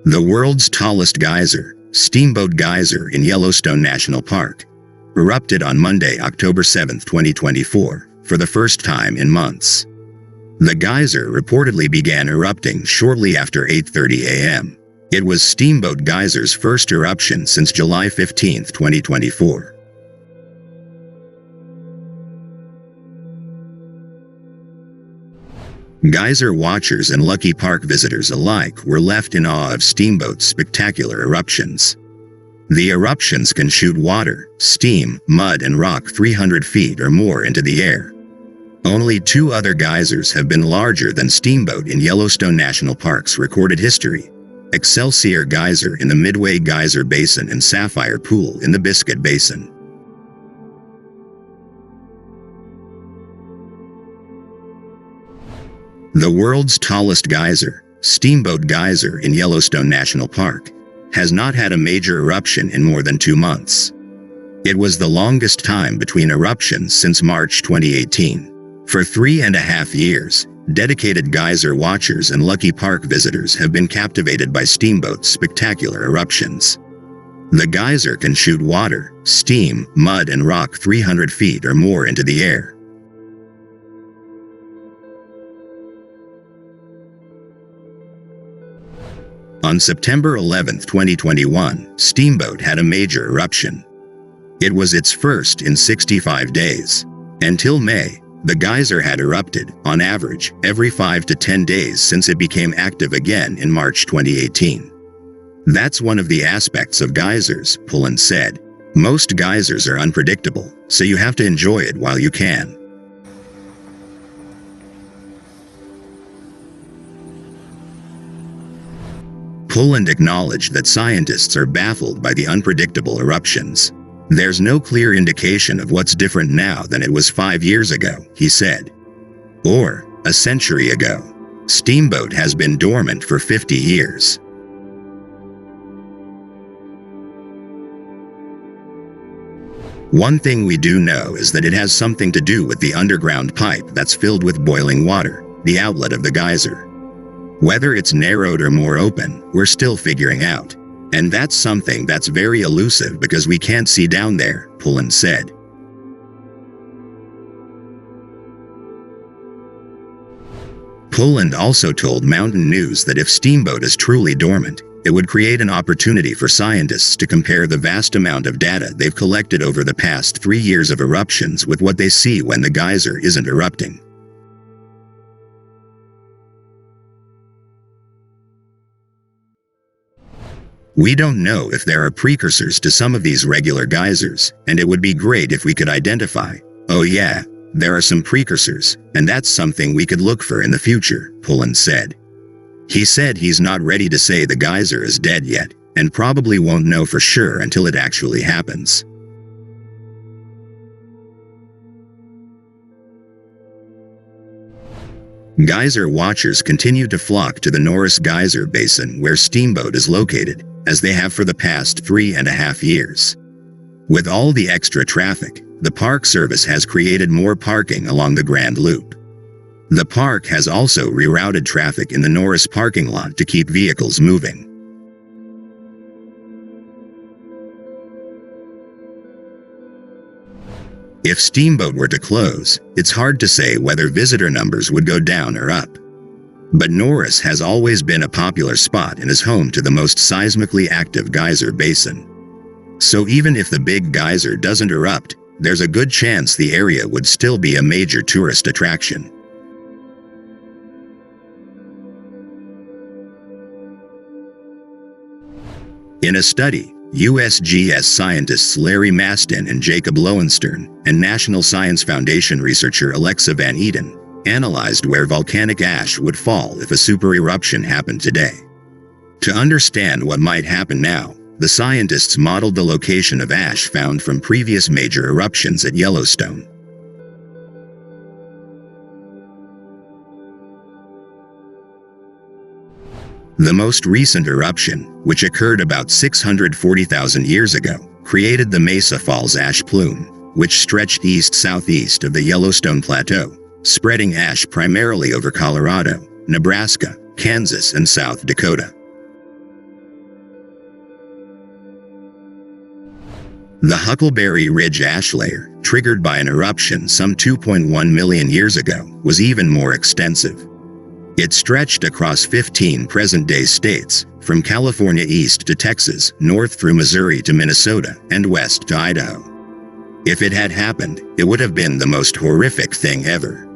The world's tallest geyser, Steamboat Geyser in Yellowstone National Park, erupted on Monday, October 7, 2024, for the first time in months. The geyser reportedly began erupting shortly after 8:30 a.m. It was Steamboat Geyser's first eruption since July 15, 2024. Geyser watchers and lucky park visitors alike were left in awe of Steamboat's spectacular eruptions. The eruptions can shoot water, steam, mud, and rock 300 feet or more into the air. Only 2 other geysers have been larger than Steamboat in Yellowstone National Park's recorded history: Excelsior Geyser in the Midway Geyser Basin and Sapphire Pool in the Biscuit Basin. The world's tallest geyser, Steamboat Geyser in Yellowstone National Park, has not had a major eruption in more than 2 months. It was the longest time between eruptions since March 2018. For 3.5 years, dedicated geyser watchers and lucky park visitors have been captivated by Steamboat's spectacular eruptions. The geyser can shoot water, steam, mud, and rock 300 feet or more into the air. On September 11, 2021, Steamboat had a major eruption. It was its first in 65 days. Until May, the geyser had erupted, on average, every 5 to 10 days since it became active again in March 2018. That's one of the aspects of geysers, Pullen said. Most geysers are unpredictable, so you have to enjoy it while you can. Pullen acknowledged that scientists are baffled by the unpredictable eruptions. There's no clear indication of what's different now than it was 5 years ago, he said. Or a century ago. Steamboat has been dormant for 50 years. One thing we do know is that it has something to do with the underground pipe that's filled with boiling water, the outlet of the geyser. Whether it's narrowed or more open, we're still figuring out. And that's something that's very elusive because we can't see down there, Pullen said. Pullen also told Mountain News that if Steamboat is truly dormant, it would create an opportunity for scientists to compare the vast amount of data they've collected over the past 3 years of eruptions with what they see when the geyser isn't erupting. We don't know if there are precursors to some of these regular geysers, and it would be great if we could identify, oh yeah, there are some precursors, and that's something we could look for in the future, Pullen said. He said he's not ready to say the geyser is dead yet, and probably won't know for sure until it actually happens. Geyser watchers continue to flock to the Norris Geyser Basin where Steamboat is located, as they have for the past 3.5 years. With all the extra traffic, the Park Service has created more parking along the Grand Loop. The park has also rerouted traffic in the Norris parking lot to keep vehicles moving. If Steamboat were to close, it's hard to say whether visitor numbers would go down or up. But Norris has always been a popular spot and is home to the most seismically active geyser basin. So even if the big geyser doesn't erupt, there's a good chance the area would still be a major tourist attraction. In a study, USGS scientists Larry Mastin and Jacob Lowenstern and National Science Foundation researcher Alexa Van Eden analyzed where volcanic ash would fall if a super-eruption happened today. To understand what might happen now, the scientists modeled the location of ash found from previous major eruptions at Yellowstone. The most recent eruption, which occurred about 640,000 years ago, created the Mesa Falls ash plume, which stretched east-southeast of the Yellowstone Plateau, spreading ash primarily over Colorado, Nebraska, Kansas, and South Dakota. The Huckleberry Ridge ash layer, triggered by an eruption some 2.1 million years ago, was even more extensive. It stretched across 15 present-day states, from California east to Texas, north through Missouri to Minnesota, and west to Idaho. If it had happened, it would have been the most horrific thing ever.